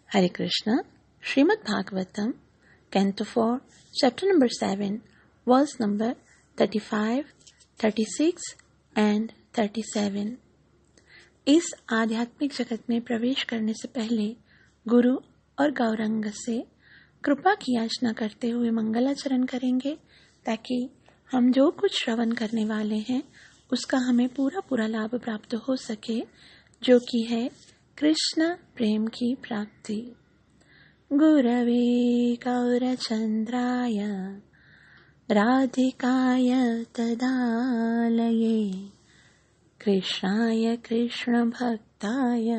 Hare Krishna, Srimad Bhagavatam, Canto 4, Chapter number 7, Verse number 35, 36 and 37। इस आध्यात्मिक जगत में प्रवेश करने से पहले गुरु और गौरंग से कृपा की याचना करते हुए मंगलाचरण करेंगे, ताकि हम जो कुछ श्रवण करने वाले हैं उसका हमें पूरा लाभ प्राप्त हो सके, जो कि है कृष्ण प्रेम की प्राप्ति। गुरवे गौरचंद्राय राधिकाय तदालये कृष्णाय कृष्ण भक्ताय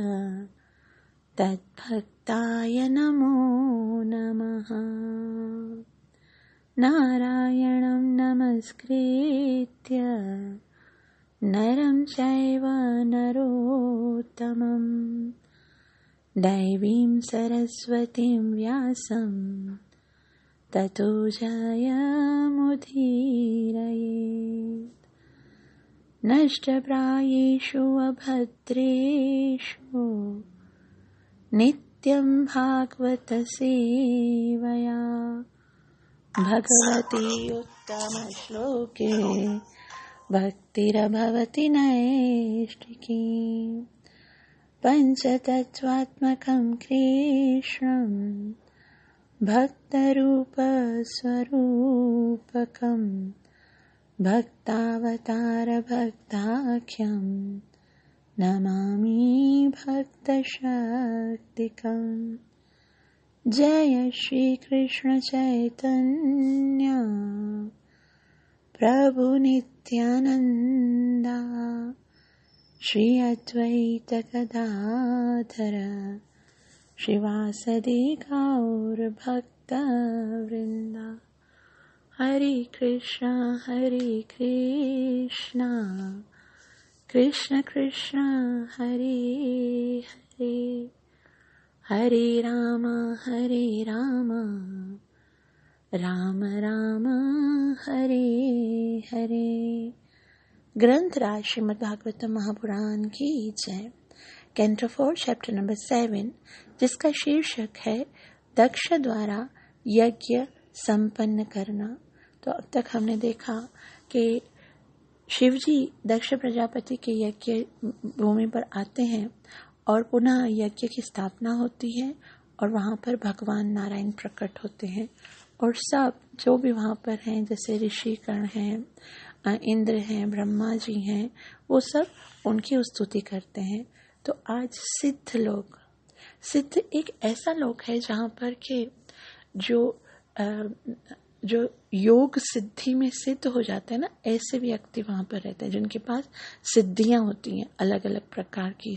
तद्भक्ताय नमो नमः। नारायणं नमस्कृत्य नरं चैव नरोत्तमं दैवीं सरस्वतीं व्यासं ततो जयमुदीरयेत्। नष्टप्रायेषु अभद्रेषु नित्यं भागवत सेवया भगवती उत्तमश्लोके भक्तिरभवति नैष्ठिकी। पञ्चतत्त्वात्मकं कृष्णं भक्तरूपस्वरूपकं भक्तावतार भक्ताख्यं नमामि भक्तशक्तिकम्। जय श्री कृष्ण चैतन्य प्रभु नित्यानंदा श्री अद्वैत गदाधर श्रीवासदि गौर भक्त वृंदा। हरे कृष्णा कृष्ण कृष्ण हरे हरे, हरे राम राम राम हरे हरे। ग्रंथराज श्रीमद् भागवतम महापुराण की जय। कैंटो 4 चैप्टर नंबर 7, जिसका शीर्षक है दक्ष द्वारा यज्ञ संपन्न करना। तो अब तक हमने देखा कि शिवजी दक्ष प्रजापति के यज्ञ भूमि पर आते हैं और पुनः यज्ञ की स्थापना होती है और वहाँ पर भगवान नारायण प्रकट होते हैं और सब जो भी वहाँ पर हैं, जैसे ऋषिगण हैं, इंद्र हैं, ब्रह्मा जी हैं, वो सब उनकी स्तुति करते हैं। तो आज सिद्ध एक ऐसा लोक है जहाँ पर के जो योग सिद्धि में सिद्ध हो जाते हैं ना, ऐसे व्यक्ति वहाँ पर रहते हैं जिनके पास सिद्धियाँ होती हैं, अलग अलग प्रकार की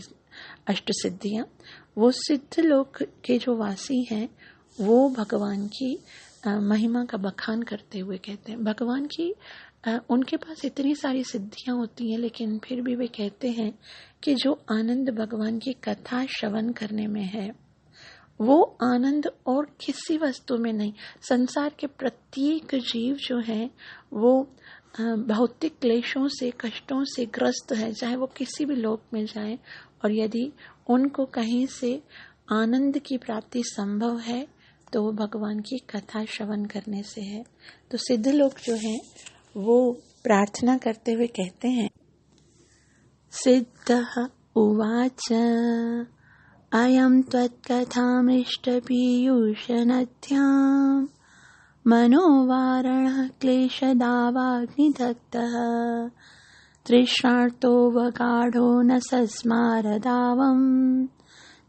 अष्ट सिद्धियाँ। वो सिद्ध लोक के जो वासी हैं वो भगवान की महिमा का बखान करते हुए कहते हैं, भगवान की उनके पास इतनी सारी सिद्धियां होती हैं, लेकिन फिर भी वे कहते हैं कि जो आनंद भगवान की कथा श्रवण करने में है वो आनंद और किसी वस्तु में नहीं। संसार के प्रत्येक जीव जो है वो भौतिक क्लेशों से, कष्टों से ग्रस्त है, चाहे वो किसी भी लोक में जाए, और यदि उनको कहीं से आनंद की प्राप्ति संभव है तो वो भगवान की कथा श्रवण करने से है। तो सिद्ध लोग जो हैं वो प्रार्थना करते हुए कहते हैं, सिद्धः उवाच अयं त्वत्कथामृष्टपीयूषनद्यां मनोवारणः क्लेशदावाग्निदग्धः तृष्णार्तो वगाढो न सस्मारदावं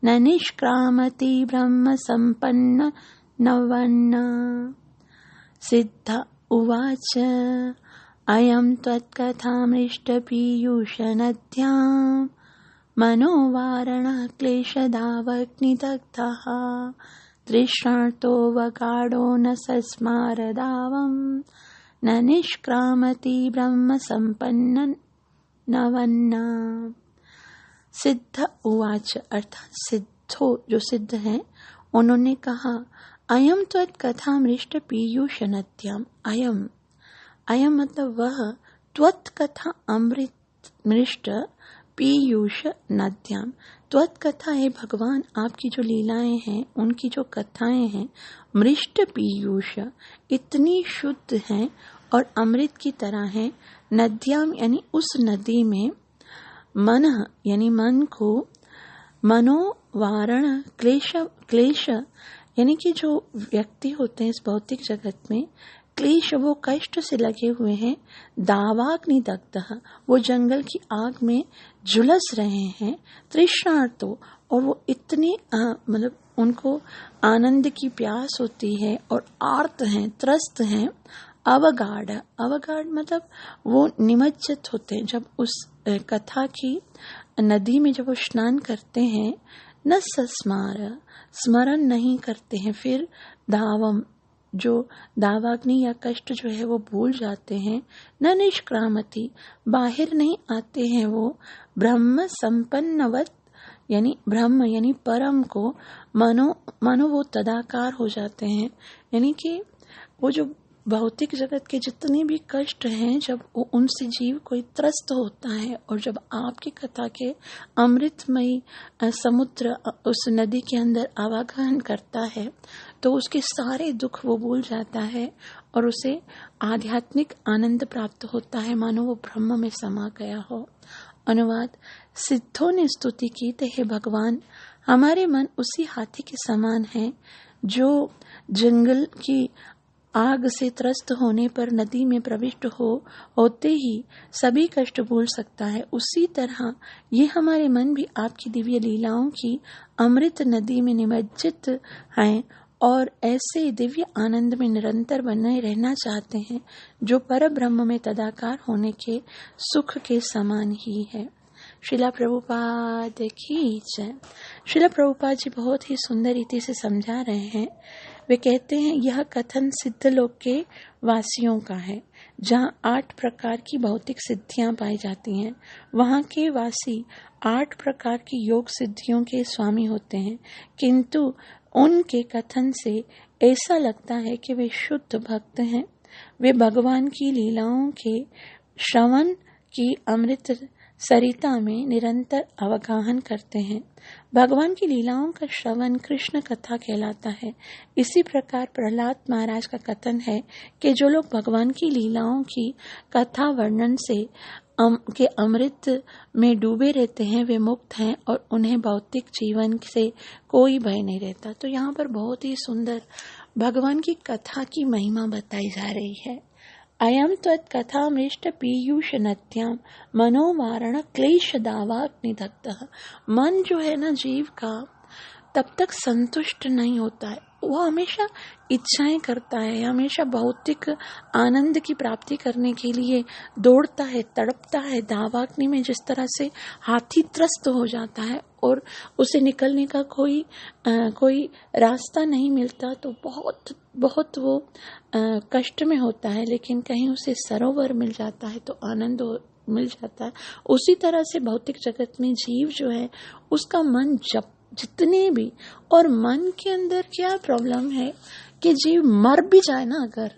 न निष्क्रामति ब्रह्म संपन्न नवन्न। सिद्ध उवाच अयं त्वत्कथामृष्टपीयूषनद्यां मनोवारणः क्लेशदावग्निदग्धः तृष्णार्तो वगाढो न सस्मारदावं न निष्क्रामति ब्रह्म संपन्न नवन्न। सिद्ध उवाच अर्थात सिद्धो जो सिद्ध हैं उन्होंने कहा, अयम त्वत्कथामृष्ट पीयूषनद्याम। अयम मतलब वह, त्वत्कथा अमृत मृष्ट पीयूष नद्याम। त्वत्कथा है भगवान, आपकी जो लीलाएं हैं, उनकी जो कथाएं हैं, मृष्ट पीयूष, इतनी शुद्ध हैं और अमृत की तरह हैं। नद्याम यानी उस नदी में, मन यानी मन को, मनोवारण क्लेश यानी कि जो व्यक्ति होते हैं इस भौतिक जगत में, क्लेश वो कष्ट से लगे हुए हैं। दावाग्नि दग्धः, वो जंगल की आग में झुलस रहे हैं। तृष्णार्तो, और वो इतने मतलब उनको आनंद की प्यास होती है और आर्त हैं, त्रस्त हैं। अवगाढ़ मतलब वो निमज्जित होते हैं जब उस कथा की नदी में जब वो स्नान करते हैं। न सस्मार, स्मरण नहीं करते हैं, फिर दावम, जो दावाग्नि या कष्ट जो है वो भूल जाते हैं। न निष्क्रामति, बाहर नहीं आते हैं वो। ब्रह्म संपन्नवत, यानी ब्रह्म यानी परम को, मनो वो तदाकार हो जाते हैं। यानी कि वो जो भौतिक जगत के जितने भी कष्ट हैं, जब वो उनसे जीव कोई त्रस्त होता है और जब आपकी कथा के अमृतमयी समुद्र उस नदी के अंदर आवागमन करता है, तो उसके सारे दुख वो भूल जाता है और उसे आध्यात्मिक आनंद प्राप्त होता है, मानो वो ब्रह्म में समा गया हो। अनुवाद। सिद्धों ने स्तुति की, ते हे भगवान, हमारे मन उसी हाथी के समान हैं जो जंगल की आग से त्रस्त होने पर नदी में प्रविष्ट होते ही सभी कष्ट भूल सकता है। उसी तरह ये हमारे मन भी आपकी दिव्य लीलाओं की अमृत नदी में निमज्जित हैं और ऐसे दिव्य आनंद में निरंतर बने रहना चाहते हैं, जो पर ब्रह्म में तदाकार होने के सुख के समान ही है। श्रीला प्रभुपाद की जय। श्रीला प्रभुपाद जी बहुत ही सुंदर रीति से समझा रहे हैं। वे कहते हैं, यह कथन सिद्ध लोक के वासियों का है, जहाँ 8 प्रकार की भौतिक सिद्धियां पाई जाती हैं। वहाँ के वासी 8 प्रकार की योग सिद्धियों के स्वामी होते हैं, किंतु उनके कथन से ऐसा लगता है कि वे शुद्ध भक्त हैं। वे भगवान की लीलाओं के श्रवण की अमृत सरिता में निरंतर अवगाहन करते हैं। भगवान की लीलाओं का श्रवण कृष्ण कथा कहलाता है। इसी प्रकार प्रहलाद महाराज का कथन है कि जो लोग भगवान की लीलाओं की कथा वर्णन से के अमृत में डूबे रहते हैं, वे मुक्त हैं और उन्हें भौतिक जीवन से कोई भय नहीं रहता। तो यहाँ पर बहुत ही सुंदर भगवान की कथा की महिमा बताई जा रही है। अयम त्वत्कथा मृष्ट पीयूष नद्याम मनोवारण क्लेश दावाग्निदग्धः। मन जो है ना जीव का, तब तक संतुष्ट नहीं होता है, वो हमेशा इच्छाएं करता है, हमेशा भौतिक आनंद की प्राप्ति करने के लिए दौड़ता है, तड़पता है। दावाग्नि में जिस तरह से हाथी त्रस्त हो जाता है और उसे निकलने का कोई रास्ता नहीं मिलता, तो बहुत वो कष्ट में होता है, लेकिन कहीं उसे सरोवर मिल जाता है तो आनंद मिल जाता है। उसी तरह से भौतिक जगत में जीव जो है, उसका मन जितने भी, और मन के अंदर क्या प्रॉब्लम है कि जीव मर भी जाए ना अगर,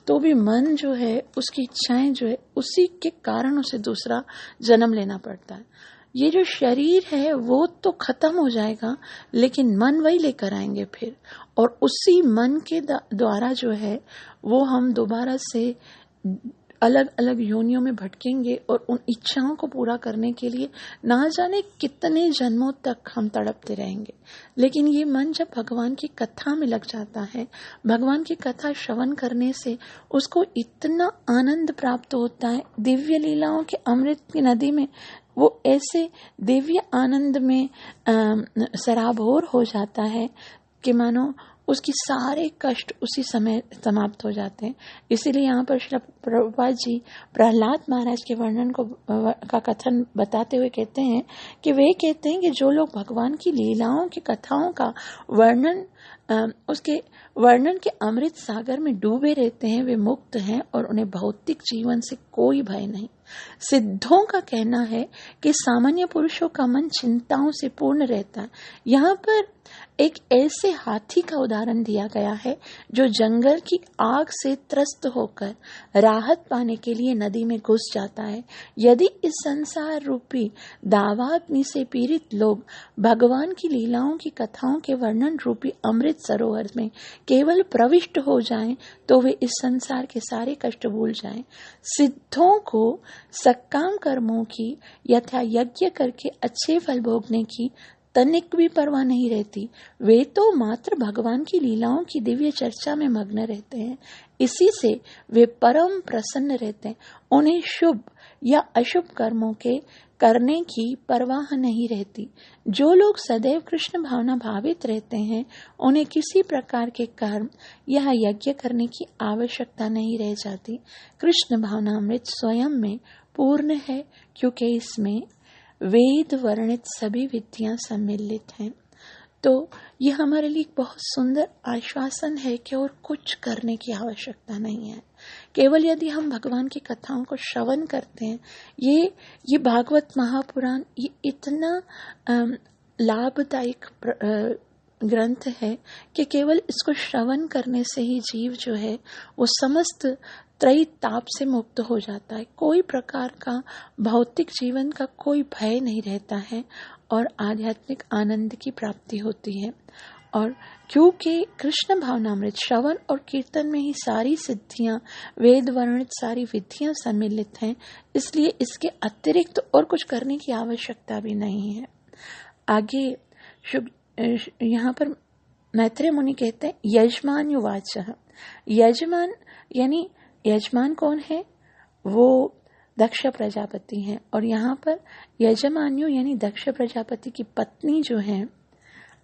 तो भी मन जो है, उसकी इच्छाएं जो है, उसी के कारण उसे दूसरा जन्म लेना पड़ता है। ये जो शरीर है वो तो खत्म हो जाएगा, लेकिन मन वही लेकर आएंगे फिर, और उसी मन के द्वारा जो है वो हम दोबारा से अलग अलग योनियों में भटकेंगे और उन इच्छाओं को पूरा करने के लिए ना जाने कितने जन्मों तक हम तड़पते रहेंगे। लेकिन ये मन जब भगवान की कथा में लग जाता है, भगवान की कथा श्रवण करने से उसको इतना आनंद प्राप्त होता है, दिव्य लीलाओं के अमृत की नदी में वो ऐसे दिव्य आनंद में सराबोर हो जाता है कि मानो उसकी सारे कष्ट उसी समय समाप्त हो जाते हैं। इसीलिए यहाँ पर श्री प्रभुपाद जी प्रहलाद महाराज के वर्णन का कथन बताते हुए कहते हैं कि वे कहते हैं कि जो लोग भगवान की लीलाओं की कथाओं का वर्णन उसके वर्णन के अमृत सागर में डूबे रहते हैं, वे मुक्त हैं और उन्हें भौतिक जीवन से कोई भय नहीं। सिद्धों का कहना है कि सामान्य पुरुषों का मन चिंताओं से पूर्ण रहता है। यहाँ पर एक ऐसे हाथी का उदाहरण दिया गया है जो जंगल की आग से त्रस्त होकर राहत पाने के लिए नदी में घुस जाता है। यदि इस संसार रूपी दावाग्नि से पीड़ित लोग भगवान की लीलाओं की कथाओं के वर्णन रूपी अमृत सरोवर में केवल प्रविष्ट हो जाएं, तो वे इस संसार के सारे कष्ट भूल जाएं। सिद्धों को सकाम कर्मों की यथा यज्ञ करके अच्छे फल भोगने की तनिक भी परवाह नहीं रहती। वे तो मात्र भगवान की लीलाओं की दिव्य चर्चा में मग्न रहते हैं। इसी से वे परम प्रसन्न रहते हैं। उन्हें शुभ या अशुभ कर्मों के करने की परवाह नहीं रहती। जो लोग सदैव कृष्ण भावना भावित रहते हैं, उन्हें किसी प्रकार के कर्म या यज्ञ करने की आवश्यकता नहीं रह जाती। कृष्ण भावनामृत स्वयं में पूर्ण है, क्योंकि इसमें वेद वर्णित सभी विद्याएं सम्मिलित हैं। तो ये हमारे लिए बहुत सुंदर आश्वासन है कि और कुछ करने की आवश्यकता नहीं है। केवल यदि हम भगवान की कथाओं को श्रवण करते हैं, ये भागवत महापुराण ये इतना लाभदायक ग्रंथ है कि केवल इसको श्रवण करने से ही जीव जो है वो समस्त त्रयी ताप से मुक्त हो जाता है। कोई प्रकार का भौतिक जीवन का कोई भय नहीं रहता है और आध्यात्मिक आनंद की प्राप्ति होती है। और क्योंकि कृष्ण भावनामृत श्रवण और कीर्तन में ही सारी सिद्धियां, वेद वर्णित सारी विधियां सम्मिलित हैं, इसलिए इसके अतिरिक्त तो और कुछ करने की आवश्यकता भी नहीं है। आगे यहाँ पर मैत्रेय मुनि कहते हैं यजमान युवाच। यजमान यानी यजमान कौन है? वो दक्ष प्रजापति हैं। और यहाँ पर यजमान्यु यानी दक्ष प्रजापति की पत्नी जो है,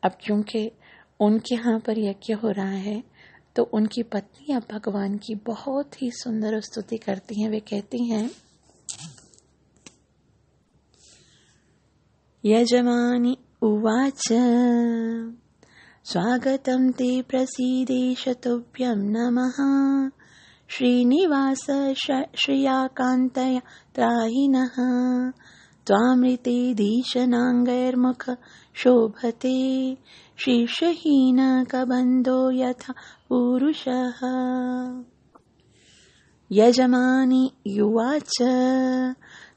अब क्योंकि उनके यहाँ पर यज्ञ हो रहा है तो उनकी पत्नी अब भगवान की बहुत ही सुंदर स्तुति करती हैं। वे कहती हैं यजमानी उवाच स्वागतं ते प्रसीदेश तुभ्यं नमः श्रीनिवास श्रियाकान्तय त्राहिनः त्वामृते दीशनाङ्गैर्मुख शोभते शीर्षहीन कबन्धो यथा पुरुषः। यजमानी युवाच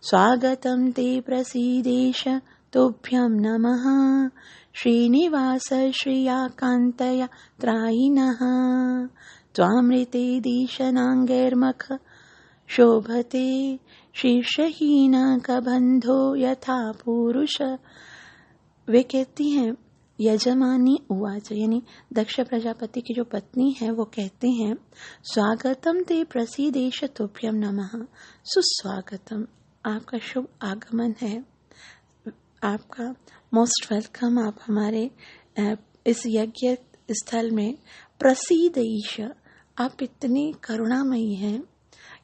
स्वागतं ते प्रसीदेश तुभ्यं नमः श्रीनिवास श्रियाकान्तय त्राहिनः त्वामृते दीशनाङ्गैर्मुख शोभते शीर्षहीन कबन्धो यथा पुरुष। वे कहती हैं यजमानी उवाच यानी दक्ष प्रजापति की जो पत्नी है वो कहती हैं स्वागतम ते प्रसीदेश तुभ्यं नमः। सुस्वागतम, आपका शुभ आगमन है, आपका मोस्ट वेलकम। आप हमारे इस यज्ञ स्थल में प्रसीदेश, आप इतनी करुणामयी हैं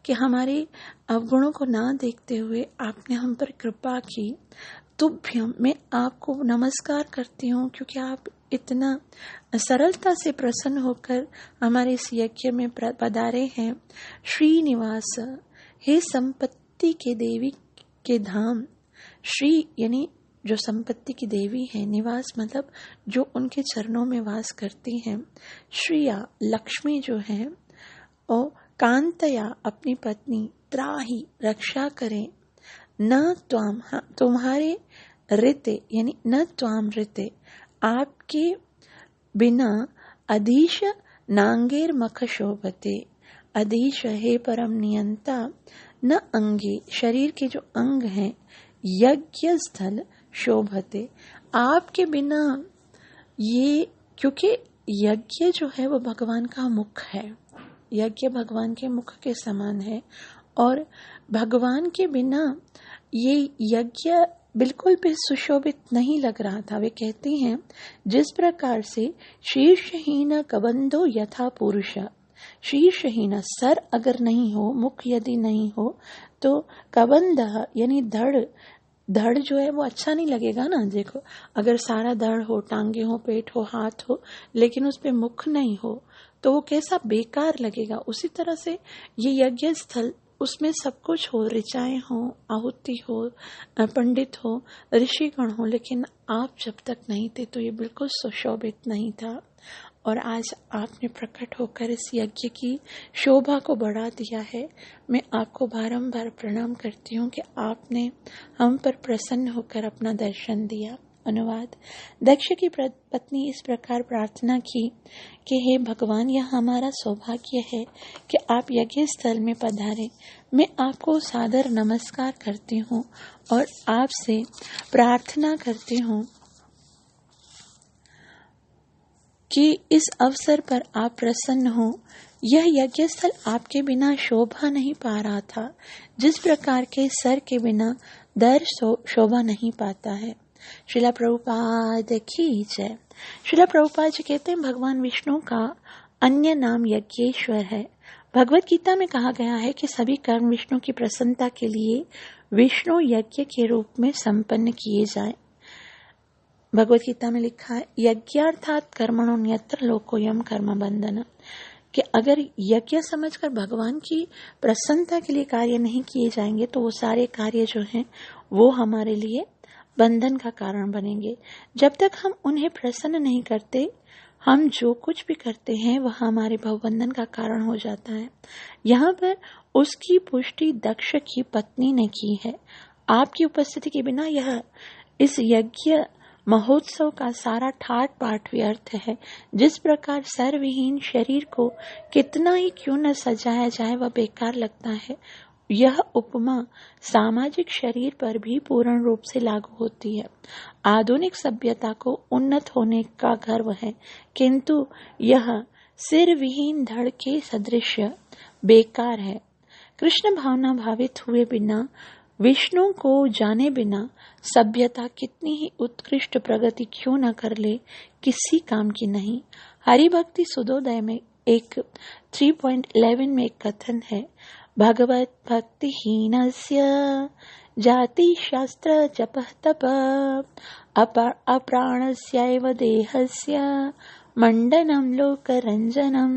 कि हमारे अवगुणों को ना देखते हुए आपने हम पर कृपा की। तुभ्यम, मैं आपको नमस्कार करती हूँ क्योंकि आप इतना सरलता से प्रसन्न होकर हमारे इस यज्ञ में पधारे हैं। श्रीनिवास, हे संपत्ति के देवी के धाम। श्री यानी जो संपत्ति की देवी है, निवास मतलब जो उनके चरणों में वास करती हैं। श्रिया लक्ष्मी जो है, और कांतया अपनी पत्नी, त्राही रक्षा करें, न त्वाम तुम्हारे ऋते यानी न त्वाम ऋते आपके बिना अधीश नांगेर मख शोभते। अधीश है परम नियंता, न अंगे शरीर के जो अंग हैं, यज्ञ स्थल शोभते आपके बिना। ये क्योंकि यज्ञ जो है वो भगवान का मुख है, यज्ञ भगवान के मुख के समान है और भगवान के बिना ये यज्ञ बिल्कुल भी सुशोभित नहीं लग रहा था। वे कहती हैं जिस प्रकार से शीर्षहीन कबंधो यथा पुरुष, शीर्षहीन सर अगर नहीं हो, मुख यदि नहीं हो, तो कबंध यानी धड़ धड़ जो है वो अच्छा नहीं लगेगा ना। देखो, अगर सारा धड़ हो, टांगे हो, पेट हो, हाथ हो, लेकिन उस पे मुख नहीं हो तो वो कैसा बेकार लगेगा। उसी तरह से ये यज्ञ स्थल, उसमें सब कुछ हो, ऋचाएं हो, आहुति हो, पंडित हो, ऋषिगण हो, लेकिन आप जब तक नहीं थे तो ये बिल्कुल सुशोभित नहीं था। और आज आपने प्रकट होकर इस यज्ञ की शोभा को बढ़ा दिया है। मैं आपको बारंबार प्रणाम करती हूँ कि आपने हम पर प्रसन्न होकर अपना दर्शन दिया। अनुवाद। दक्ष की पत्नी इस प्रकार प्रार्थना की कि हे भगवान, यह हमारा सौभाग्य है कि आप यज्ञ स्थल में पधारे। मैं आपको सादर नमस्कार करती हूँ और आपसे प्रार्थना करती हूँ कि इस अवसर पर आप प्रसन्न हो। यह यज्ञ स्थल आपके बिना शोभा नहीं पा रहा था, जिस प्रकार के सर के बिना दर शोभा नहीं पाता है। श्रीला प्रभुपाद की जय। श्रीला प्रभुपाद जी कहते हैं, भगवान विष्णु का अन्य नाम यज्ञेश्वर है। भगवत गीता में कहा गया है कि सभी कर्म विष्णु की प्रसन्नता के लिए विष्णु यज्ञ के रूप में संपन्न किए जाएं। भगवत गीता में लिखा है, यज्ञार्थात कर्मणोन्यत्र लोकोयम कर्म बंधन, कि अगर यज्ञ समझकर भगवान की प्रसन्नता के लिए कार्य नहीं किए जाएंगे तो वो सारे कार्य जो हैं वो हमारे लिए बंधन का कारण बनेंगे। जब तक हम उन्हें प्रसन्न नहीं करते, हम जो कुछ भी करते हैं वह हमारे भवबंधन का कारण हो जाता है। यहाँ पर उसकी पुष्टि दक्ष की पत्नी ने की है। आपकी उपस्थिति के बिना यह इस यज्ञ महोत्सव का सारा ठाट बाट व्यर्थ है। जिस प्रकार सरविहीन शरीर को कितना ही क्यों न सजाया जाए वह बेकार लगता है, यह उपमा सामाजिक शरीर पर भी पूर्ण रूप से लागू होती है। आधुनिक सभ्यता को उन्नत होने का गर्व है, किंतु यह सिर विहीन धड़ के सदृश बेकार है। कृष्ण भावना भावित हुए बिना, विष्णु को जाने बिना सभ्यता कितनी ही उत्कृष्ट प्रगति क्यों न कर ले, किसी काम की नहीं। हरि भक्ति सुदोदय में एक 3.11 में एक कथन है, भगवत भक्ति हीनस्य जाति शास्त्र जपः तप अप्राणस्यैव देहस्य मंडनम लोकरंजनम।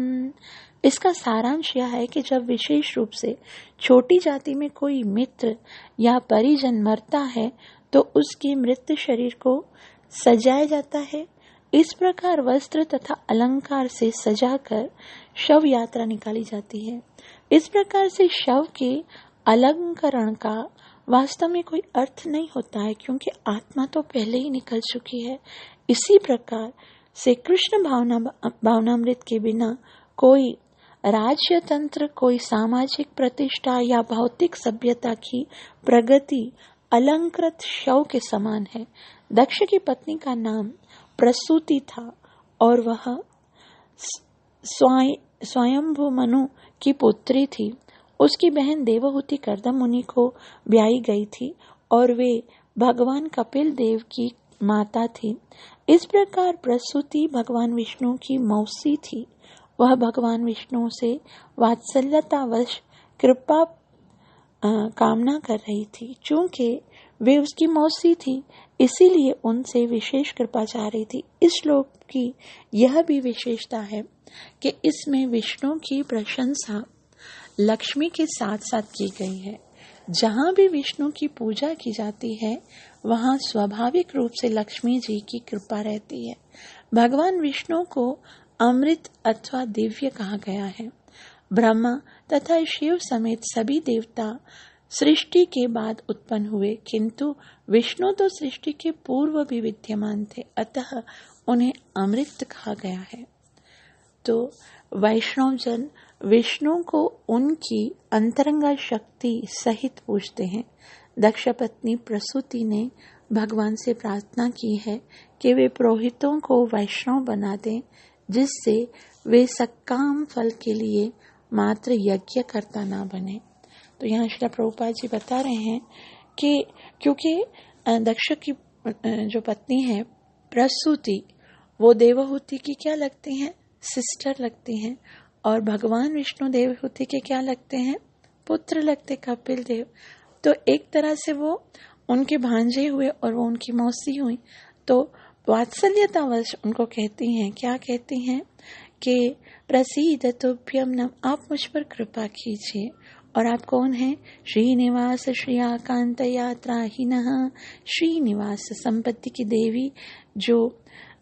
इसका सारांश यह है कि जब विशेष रूप से छोटी जाति में कोई मित्र या परिजन मरता है तो उसके मृत शरीर को सजाया जाता है। इस प्रकार वस्त्र तथा अलंकार से सजाकर शव यात्रा निकाली जाती है। इस प्रकार से शव के अलंकरण का वास्तव में कोई अर्थ नहीं होता है, क्योंकि आत्मा तो पहले ही निकल चुकी है। इसी प्रकार से कृष्ण भावनामृत के बिना कोई राज्य तंत्र, कोई सामाजिक प्रतिष्ठा या भौतिक सभ्यता की प्रगति अलंकृत शव के समान है। दक्ष की पत्नी का नाम प्रसूति था और वह स्वयंभू मनु की पुत्री थी। उसकी बहन देवहूति कर्दम मुनि को ब्याही गई थी और वे भगवान कपिल देव की माता थी। इस प्रकार प्रसूति भगवान विष्णु की मौसी थी। वह भगवान विष्णु से वात्सल्यतावश कृपा कामना कर रही थी। चूंकि वे उसकी मौसी थी, इसीलिए उनसे विशेष कृपा चाह रही थी। इस श्लोक की यह भी विशेषता है कि इसमें विष्णु की प्रशंसा लक्ष्मी के साथ साथ की गई है। जहाँ भी विष्णु की पूजा की जाती है वहाँ स्वाभाविक रूप से लक्ष्मी जी की कृपा रहती है। भगवान विष्णु को अमृत अथवा दिव्य कहा गया है। ब्रह्मा तथा शिव समेत सभी देवता सृष्टि के बाद उत्पन्न हुए, किंतु विष्णु तो सृष्टि के पूर्व भी विद्यमान थे, अतः उन्हें अमृत कहा गया है। तो वैष्णव जन विष्णु को उनकी अंतरंगा शक्ति सहित पूजते हैं। दक्ष पत्नी प्रसूति ने भगवान से प्रार्थना की है कि वे पुरोहितों को वैष्णव बना दें, जिससे वे सकाम फल के लिए मात्र यज्ञ करता ना बने। तो यहाँ श्री प्रभुपाद जी बता रहे हैं कि क्योंकि दक्ष की जो पत्नी है प्रसूति, वो देवहूति की क्या लगती हैं? सिस्टर लगती हैं। और भगवान विष्णु देवहूति के क्या लगते हैं? पुत्र लगते, कपिल देव। तो एक तरह से वो उनके भांजे हुए और वो उनकी मौसी हुई, तो वात्सल्यतावश उनको कहती हैं, क्या कहती हैं कि प्रसीद तुभ्यम नम, आप मुझ पर कृपा कीजिए। और आप कौन हैं? श्रीनिवास श्रियाकांत यात्राहीनः, श्रीनिवास संपत्ति की देवी जो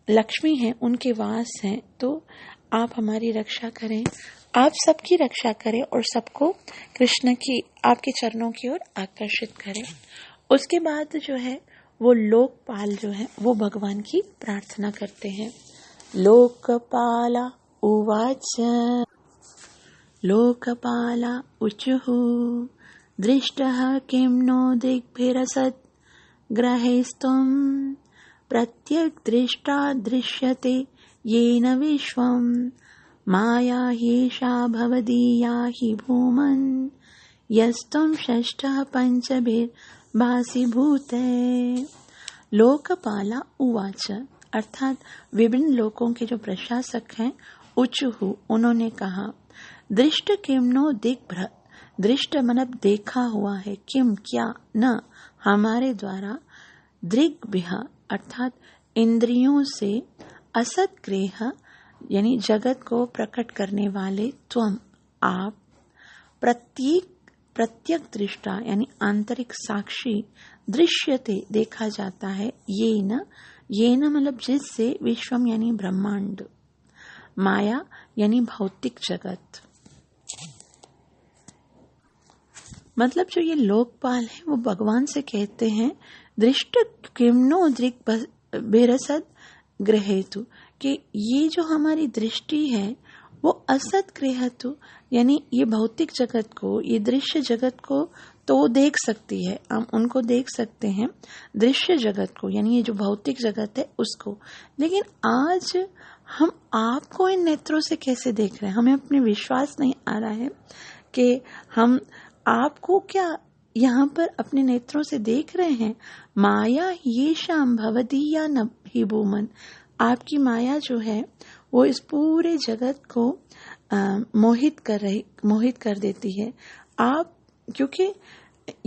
लक्ष्मी हैं, उनके वास हैं। तो आप हमारी रक्षा करें, आप सबकी रक्षा करें और सबको कृष्ण की, आपके चरणों की ओर आकर्षित करें। उसके बाद जो है वो लोकपाल जो है वो भगवान की प्रार्थना करते हैं। लोकपाला उवाच, लोकपाला उचुः दृष्टः किं नो दिग्भिरसत् ग्रहेस्त्वं प्रत्यग्दृष्टा दृश्यते येन विश्वं माया ह्येषा भवदीया हि भूमन् यस्त्वं षष्ठः पञ्चभिर्भासीभूते। लोकपाला उवाच, अर्थात विभिन्न लोकों के जो प्रशासक हैं, उचुहु उन्होंने कहा, दृष्ट किम्नो दिग्भ्र, दृष्ट मतलब देखा हुआ है, किम क्या, न हमारे द्वारा, दृग्भ्यः अर्थात इंद्रियों से, असत ग्रेह यानी जगत को प्रकट करने वाले, त्वम आप, प्रत्यक दृष्टा यानी आंतरिक साक्षी, दृश्यते देखा जाता है, ये न मतलब जिससे, विश्वम यानी ब्रह्मांड, माया यानी भौतिक जगत। मतलब जो ये लोकपाल है वो भगवान से कहते हैं, दृष्ट किम्नो दृग्भिरसत् ग्रहेतु, कि ये जो हमारी दृष्टि है वो असत ग्रहेतु यानी ये भौतिक जगत को, ये दृश्य जगत को तो देख सकती है, हम उनको देख सकते हैं, दृश्य जगत को यानी ये जो भौतिक जगत है उसको। लेकिन आज हम आपको इन नेत्रों से कैसे देख रहे हैं? हमें अपने विश्वास नहीं आ रहा है कि हम आपको क्या यहाँ पर अपने नेत्रों से देख रहे हैं। माया ये शाम भवदीया न ही भूमन, आपकी माया जो है वो इस पूरे जगत को मोहित कर देती है। आप, क्योंकि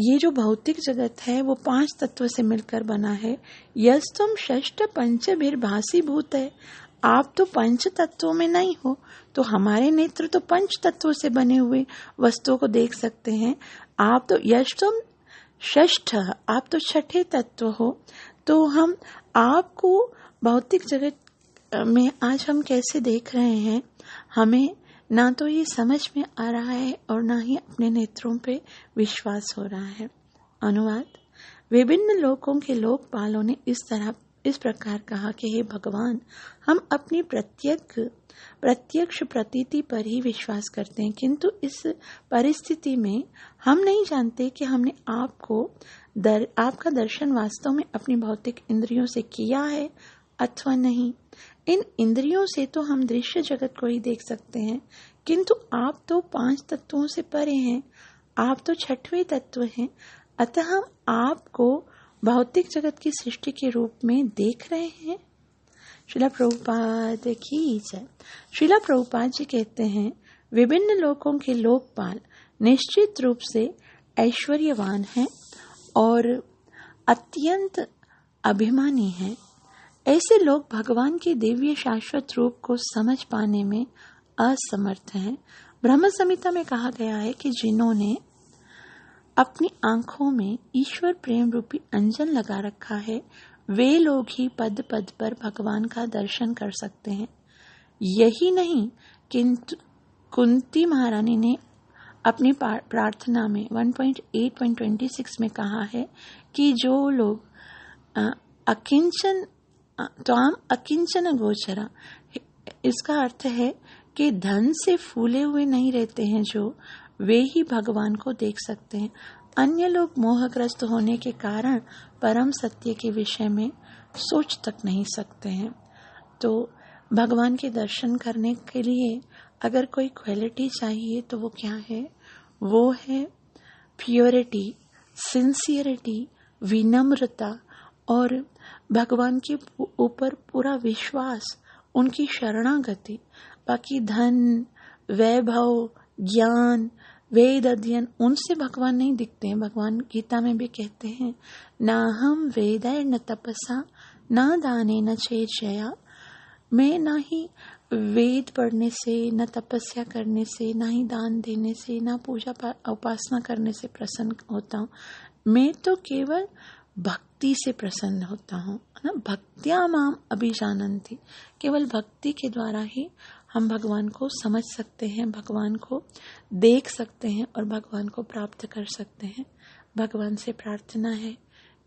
ये जो भौतिक जगत है वो 5 तत्व से मिलकर बना है। यस्तुम षष्ठ पंचभिर्भासी भूत है, आप तो 5 तत्वों में नहीं हो, तो हमारे नेत्र तो 5 तत्वों से बने हुए वस्तुओं को देख सकते हैं। आप तो यस्तुम षष्ठ, आप तो 6ठे तत्व हो, तो हम आपको भौतिक जगत में आज हम कैसे देख रहे हैं? हमें ना तो ये समझ में आ रहा है और ना ही अपने नेत्रों पे विश्वास हो रहा है। अनुवाद, विभिन्न लोकों के लोकपालों ने इस प्रकार कहा कि हे भगवान, हम अपनी प्रत्यक्ष प्रतीति पर ही विश्वास करते हैं, किंतु इस परिस्थिति में हम नहीं जानते कि हमने आपका दर्शन वास्तव में अपनी भौतिक इंद्रियों से किया है अथवा नहीं। इन इंद्रियों से तो हम दृश्य जगत को ही देख सकते हैं, किंतु आप तो 5 तत्वों से परे हैं, आप तो 6वें तत्व हैं, अतः हम आपको भौतिक जगत की सृष्टि के रूप में देख रहे हैं। श्रीला प्रभुपाद की जय। श्रीला प्रभुपाद जी कहते हैं, विभिन्न लोकों के लोकपाल निश्चित रूप से ऐश्वर्यवान हैं और अत्यंत अभिमानी हैं। ऐसे लोग भगवान के दिव्य शाश्वत रूप को समझ पाने में असमर्थ हैं। ब्रह्म संहिता में कहा गया है कि जिन्होंने अपनी आंखों में ईश्वर प्रेम रूपी अंजन लगा रखा है, वे लोग ही पद पद पर भगवान का दर्शन कर सकते हैं। यही नहीं, किंतु कुंती महारानी ने अपनी प्रार्थना में 1.8.26 में कहा है कि जो लोग अकिंचन गोचरा, इसका अर्थ है कि धन से फूले हुए नहीं रहते हैं, जो वे ही भगवान को देख सकते हैं। अन्य लोग मोहग्रस्त होने के कारण परम सत्य के विषय में सोच तक नहीं सकते हैं। तो भगवान के दर्शन करने के लिए अगर कोई क्वालिटी चाहिए तो वो क्या है? वो है प्योरिटी, सिंसियरिटी, विनम्रता और भगवान के ऊपर पूरा विश्वास, उनकी शरणागति। बाकी धन, वैभव, ज्ञान, वेद अध्ययन, उनसे भगवान नहीं दिखते हैं। भगवान गीता में भी कहते हैं, ना हम वेदैर न तपसा ना दाने न चेष्या। मैं ना ही वेद पढ़ने से, न तपस्या करने से, ना ही दान देने से, ना पूजा उपासना करने से प्रसन्न होता हूँ। मैं तो केवल भक्ति से प्रसन्न होता हूँ, है ना। भक्त्या माम अभिजानन्ति, केवल भक्ति के द्वारा ही हम भगवान को समझ सकते हैं, भगवान को देख सकते हैं और भगवान को प्राप्त कर सकते हैं। भगवान से प्रार्थना है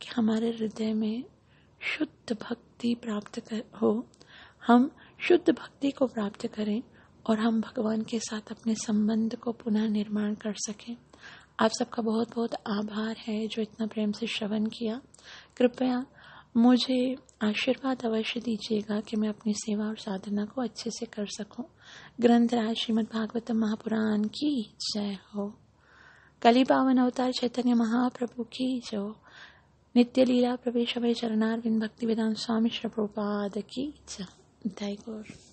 कि हमारे हृदय में शुद्ध भक्ति प्राप्त हो, हम शुद्ध भक्ति को प्राप्त करें और हम भगवान के साथ अपने संबंध को पुनः निर्माण कर सकें। आप सबका बहुत बहुत आभार है जो इतना प्रेम से श्रवण किया। कृपया मुझे आशीर्वाद अवश्य दीजिएगा कि मैं अपनी सेवा और साधना को अच्छे से कर सकूं। ग्रंथराज श्रीमद् भागवतम महापुराण की जय हो। कली पावन अवतार चैतन्य महाप्रभु की जय हो। नित्य लीला प्रवेश अभय चरणारविंद भक्ति वेदांत स्वामी श्री प्रभुपाद की जय। जय गुरु।